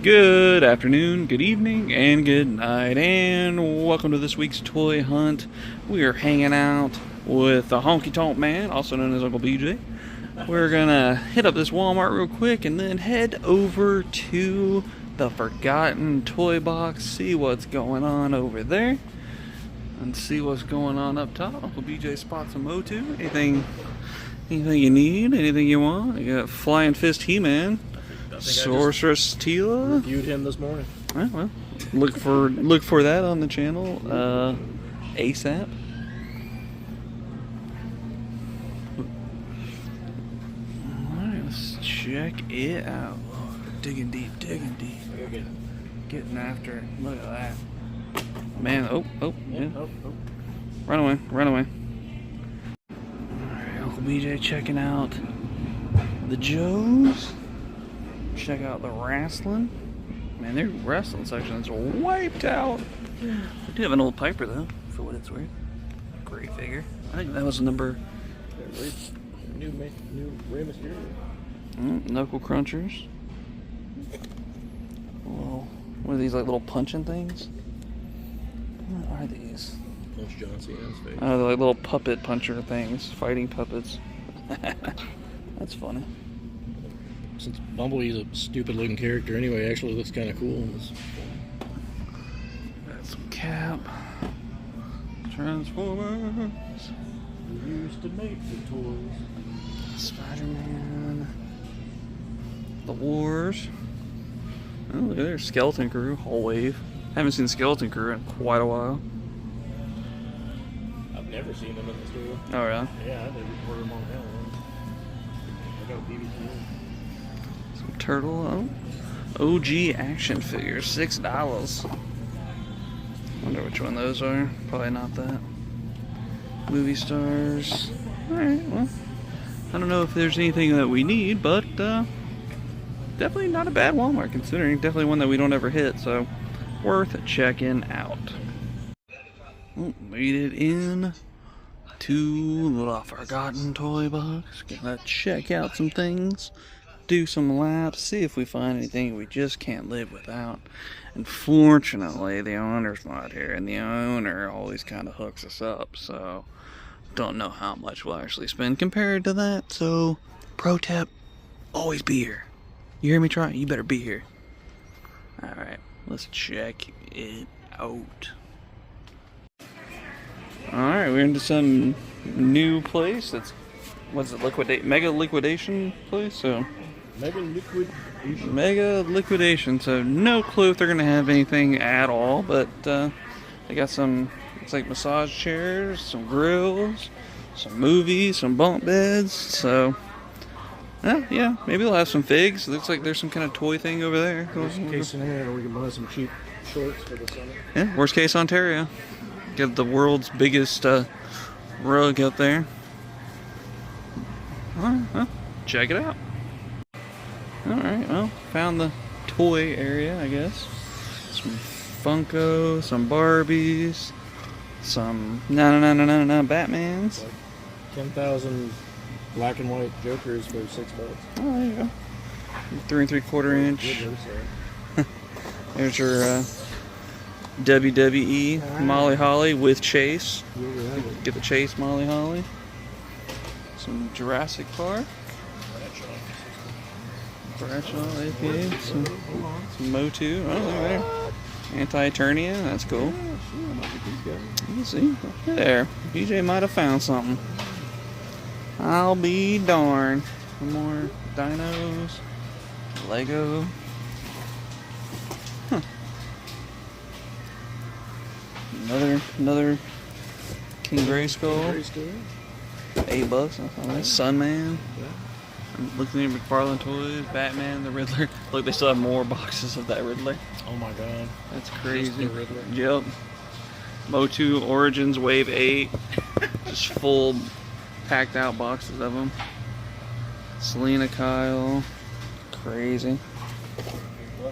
Good afternoon, good evening, and good night, and welcome to this week's toy hunt. We are hanging out with the Honky Tonk Man, also known as Uncle BJ. We're gonna hit up this Walmart real quick and then head over to the Forgotten Toy Box, see what's going on over there, and see what's going on up top. Uncle BJ spots a Motu. Anything you need, anything you want. You got Flying Fist He-Man. Sorceress Tila. Reviewed him this morning. Well, look for that on the channel ASAP. Alright, let's check it out. Digging deep. Getting after it. Look at that. Man, yeah. Run away. Alright, Uncle BJ checking out the Joes. Check out the wrestling. Man, their wrestling section's wiped out. We do have an old Piper though, for what it's worth. Great figure. I think that was number. New Rey Mysterio. Knuckle crunchers. Well, what are these, like little punching things? What are these? Punch John Cena's face. Oh, they're like little puppet puncher things, fighting puppets. That's funny. Since Bumblebee's a stupid looking character anyway, actually looks kind of cool. Got some Cap. Transformers. We used to make the toys. Spider-Man. The Wars. Oh, look at there. Skeleton Crew. Whole wave. Haven't seen Skeleton Crew in quite a while. I've never seen them in the store. Oh, really? Yeah, I never ordered them on Halloween. I got a BB-8. Some Turtle. Oh. OG action figures. $6. Wonder which one those are. Probably not that. Movie stars. Alright, well. I don't know if there's anything that we need, but definitely not a bad Walmart considering. Definitely one that we don't ever hit, so worth checking out. Made it in to the Forgotten Toy Box. Gonna check out some things, do some laps, see if we find anything we just can't live without. Unfortunately, the owner's not here, and the owner always kind of hooks us up, so don't know how much we'll actually spend compared to that. So, pro tip, always be here. You hear me try? You better be here. Alright, let's check it out. Alright, we're into some new place. That's, what's it, Mega Liquidation place? So Mega Liquidation. So no clue if they're gonna have anything at all, but they got some, it's like massage chairs, some grills, some movies, some bunk beds. So yeah, maybe they'll have some figs. Looks like there's some kind of toy thing over there. Worst case scenario, we can buy some cheap shorts for the summer. Yeah, worst case Ontario. Get the world's biggest rug up there. Alright, well, check it out. Alright, well, found the toy area, I guess. Some Funko, some Barbies, some Batmans. Like 10,000 black and white Jokers for $6. Oh, there you go. 3 3/4 inch. There's your WWE Molly Holly with Chase. Get the Chase Molly Holly. Some Jurassic Park. Bradshaw, APA. Some Motu. Oh, look there. Anti-Eternia. That's cool. You see? There. BJ might have found something. I'll be darned. Some more dinos. Lego. Huh. Another King Grayskull. $8. That's nice. Sunman. I'm looking at McFarlane Toys, Batman, the Riddler. Look, they still have more boxes of that Riddler. Oh my god. That's crazy. Just the Riddler. Yep. Motu Origins Wave 8. Just full packed out boxes of them. Selena Kyle. Crazy.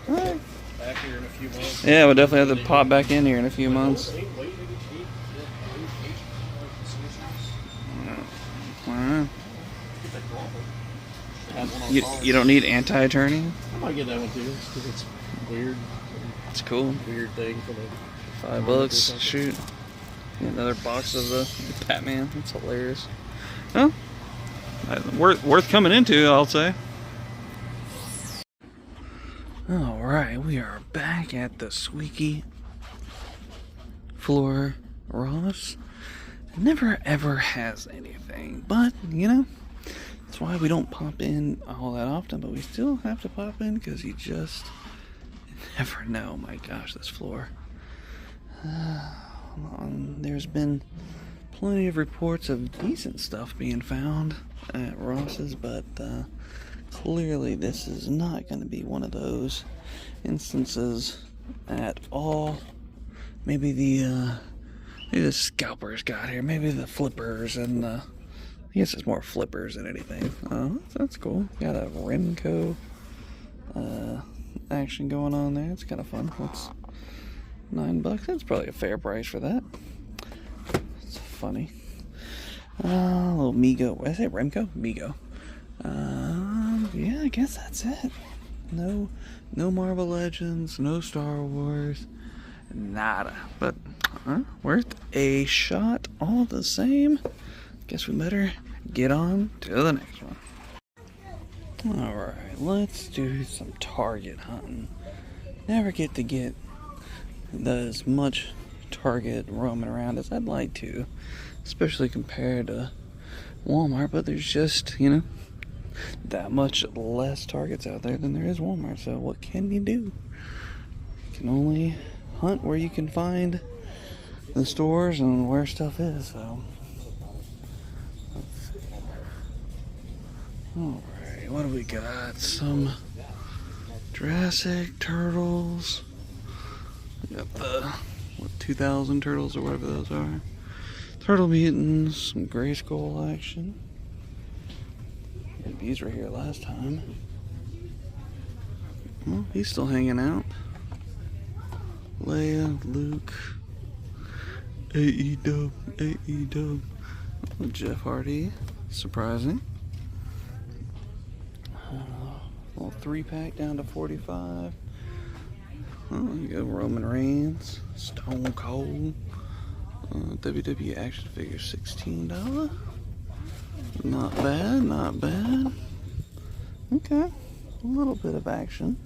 Right. Back here in a few months. Yeah, we'll definitely have to pop back in here in a few months. Alright. You don't need anti-attorney? I might get that one too, because it's weird. It's cool. Weird thing for the $5. Shoot. Another box of the Batman. That's hilarious. Well, worth coming into, I'll say. Alright, we are back at the Squeaky Floor Ross. Never ever has anything, but you know, that's why we don't pop in all that often, but we still have to pop in because you just never know. My gosh, this floor. There's been plenty of reports of decent stuff being found at Ross's, but clearly this is not going to be one of those instances at all. Maybe the scalpers got here, maybe the flippers, and I guess it's more flippers than anything. Oh, that's cool. Got a Remco action going on there. It's kind of fun. What's $9? That's probably a fair price for that. It's funny. A little Mego. What did I say? Remco? Mego. Yeah, I guess that's it. No Marvel Legends, no Star Wars, nada. But worth a shot all the same. Guess we better get on to the next one. Alright, let's do some Target hunting. Never get as much Target roaming around as I'd like to, especially compared to Walmart, but there's just, you know, that much less Targets out there than there is Walmart, so what can you do? You can only hunt where you can find the stores and where stuff is, so let's see. Alright, what do we got? Some Jurassic Turtles. We got the 2000 Turtles or whatever those are. Turtle Mutants, some Gray Skull action. These were here last time. Well, he's still hanging out. Leia, Luke, AE-Dub. Jeff Hardy, surprising. Little 3-pack down to 45. Oh, you go Roman Reigns, Stone Cold, WWE action figure, $16. Not bad, not bad. Okay, a little bit of action.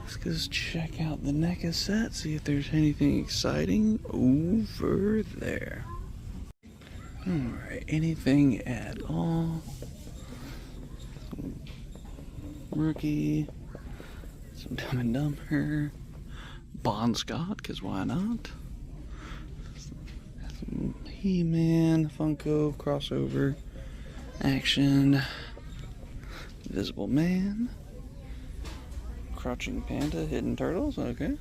Let's just check out the NECA set, see if there's anything exciting over there. Alright, anything at all? Rookie, some Dumb and Dumber, Bon Scott, because why not? Some He-Man, Funko, crossover, action, Invisible Man, Crouching Panda, Hidden Turtles, okay.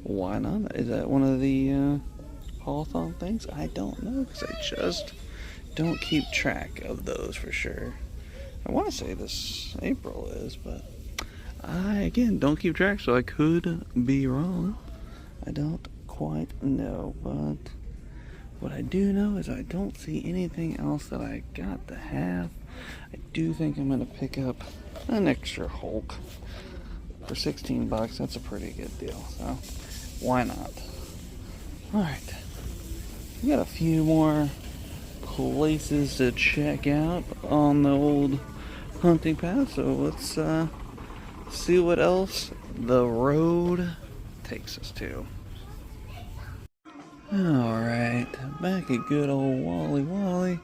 Why not? Is that one of the haul-a-thon things? I don't know, because I just don't keep track of those for sure. I want to say this April is, but I, again, don't keep track, so I could be wrong. I don't quite know, but what I do know is I don't see anything else that I got to have. I do think I'm going to pick up an extra Hulk for $16. That's a pretty good deal, so why not? Alright, we got a few more places to check out on the old hunting path, so let's see what else the road takes us to. Alright, back at good old Wally.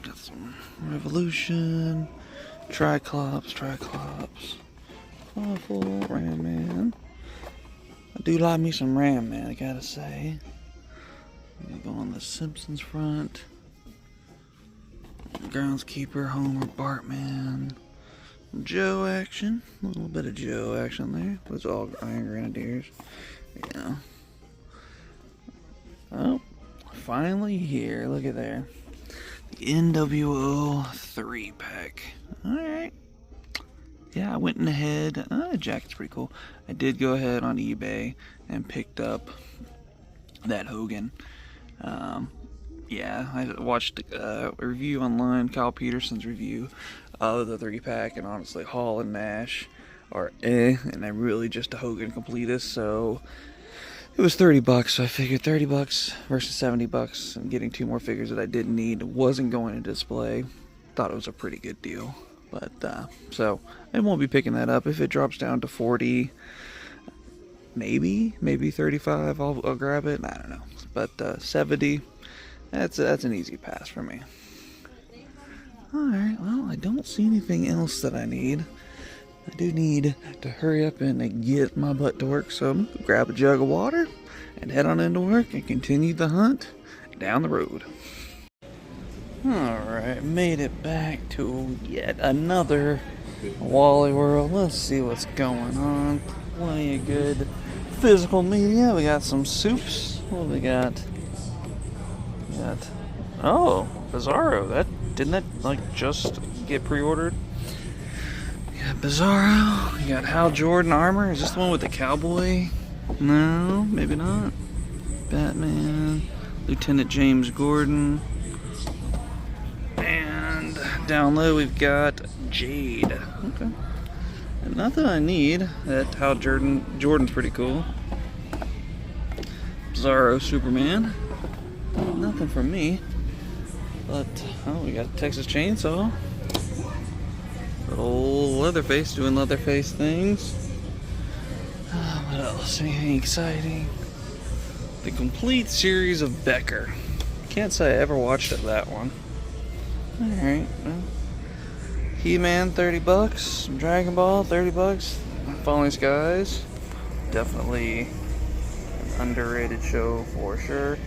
Got some Revolution, Triclops, Awful, Ram Man. I do like me some Ram Man, I gotta say. I'm gonna go on the Simpsons front. Groundskeeper, Homer, Bartman. Joe action. A little bit of Joe action there. It's all Iron Grenadiers. Yeah. Oh, finally here. Look at there. The NWO 3-pack. Alright. Yeah, I went in ahead. The jacket's pretty cool. I did go ahead on eBay and picked up that Hogan. Yeah, I watched a review online, Kyle Peterson's review of the 3-pack, and honestly, Hall and Nash are and I'm really just a Hogan completist, so it was $30, so I figured $30 versus $70 and getting 2 more figures that I didn't need wasn't going to display. Thought it was a pretty good deal. But, so I won't be picking that up. If it drops down to 40, maybe 35, I'll grab it. I don't know. But 70, that's an easy pass for me. Alright, well, I don't see anything else that I need. I do need to hurry up and get my butt to work, so I'm gonna grab a jug of water and head on into work and continue the hunt down the road. Alright, made it back to yet another Wally World. Let's see what's going on. Plenty of good physical media. We got some soups. What do we got? Oh, Bizarro. Didn't that like just get pre-ordered? You got Bizarro. You got Hal Jordan armor. Is this the one with the cowboy? No, maybe not. Batman. Lieutenant James Gordon. And down low we've got Jade. Okay. And nothing I need. That Hal Jordan's pretty cool. Bizarro Superman. Nothing from me. But, oh, we got Texas Chainsaw. Old Leatherface doing Leatherface things. What else? Anything exciting? The complete series of Becker. Can't say I ever watched that one. Alright, well. He-Man, $30. Dragon Ball, $30. Falling Skies. Definitely an underrated show for sure.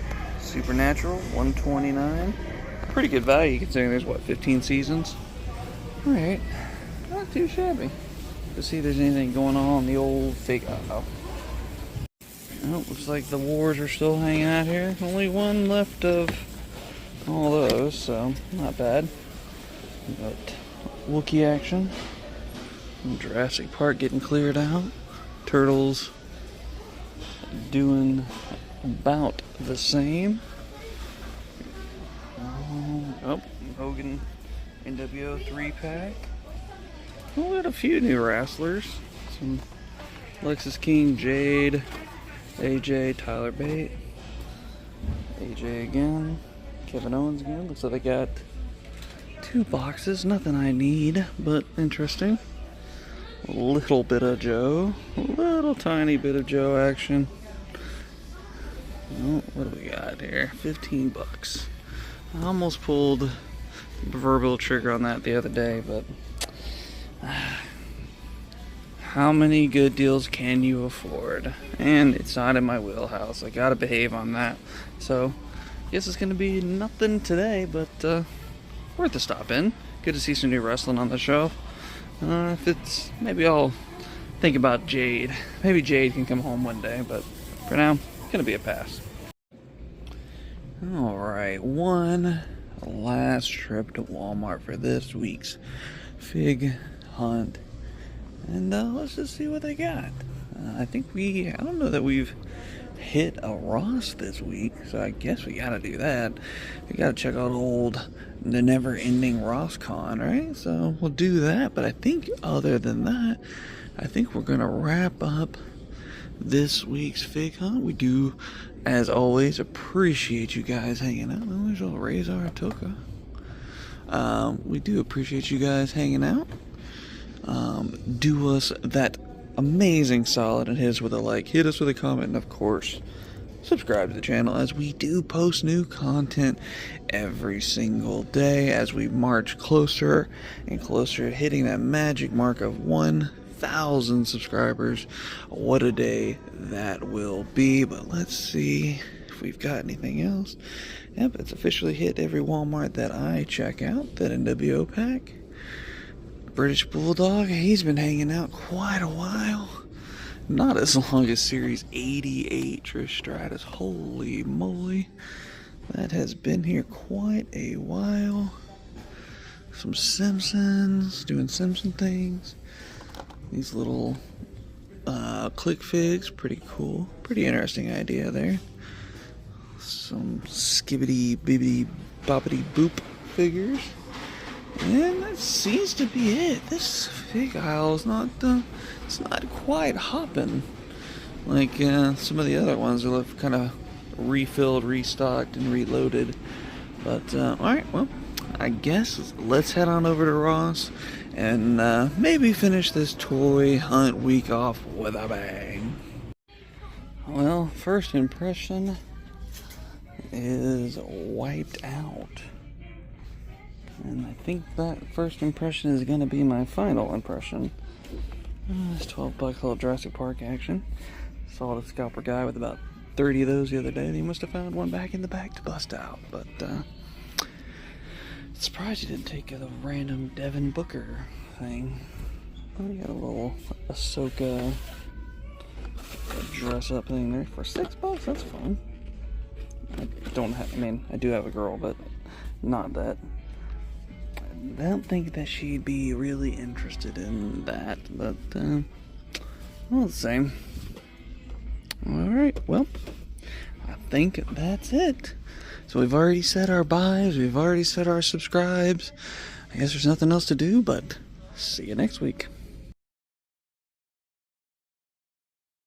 Supernatural, $129. Pretty good value considering there's, what, 15 seasons? Alright, not too shabby. Let's see if there's anything going on in the old fake. Oh, looks like the wars are still hanging out here. Only one left of all those, so not bad. But Wookiee action. Jurassic Park getting cleared out. Turtles doing about the same. Oh, Hogan NWO 3-pack. Well, we got a few new wrestlers. Some Lexus King, Jade, AJ, Tyler Bate, AJ again, Kevin Owens again. Looks like they got 2 boxes. Nothing I need, but interesting. A little bit of Joe. A little tiny bit of Joe action. Oh, what do we got here? $15. I almost pulled the proverbial trigger on that the other day, but how many good deals can you afford? And it's not in my wheelhouse. I gotta behave on that. So, guess it's gonna be nothing today, but worth a stop in. Good to see some new wrestling on the show. If it's, maybe I'll think about Jade. Maybe Jade can come home one day, but for now, it's gonna be a pass. Alright, one last trip to Walmart for this week's fig hunt. And let's just see what they got. I don't know that we've hit a Ross this week, so I guess we gotta do that. We gotta check out the never-ending Ross Con, right? So we'll do that, but I think other than that, I think we're gonna wrap up this week's fig hunt. We do, as always, appreciate you guys hanging out. Oh, there's old Razor Toka. We do appreciate you guys hanging out. Do us that amazing solid and hit us with a like, hit us with a comment, and of course, subscribe to the channel as we do post new content every single day as we march closer and closer to hitting that magic mark of 1,000 subscribers. What a day that will be. But let's see if we've got anything else. Yep, it's officially hit every Walmart that I check out. That NWO pack. British Bulldog, he's been hanging out quite a while. Not as long as Series 88 Trish Stratus. Holy moly. That has been here quite a while. Some Simpsons, doing Simpson things. These little click figs, pretty cool. Pretty interesting idea there. Some skibbity bibbity boppity boop figures. And that seems to be it. This fig aisle is not, it's not quite hopping like some of the other ones that look kind of refilled, restocked, and reloaded. But, alright, well, I guess let's head on over to Ross and maybe finish this toy hunt week off with a bang. Well, first impression is wiped out. And I think that first impression is going to be my final impression. This 12 buck little Jurassic Park action. Saw the scalper guy with about 30 of those the other day, and he must have found one back in the back to bust out. But, surprised he didn't take a random Devin Booker thing. Oh, he got a little Ahsoka dress up thing there for $6. That's fun. I do have a girl, but not that. I don't think that she'd be really interested in that, but, well, the same. Alright, well, I think that's it. So we've already said our buys, we've already said our subscribes. I guess there's nothing else to do, but see you next week.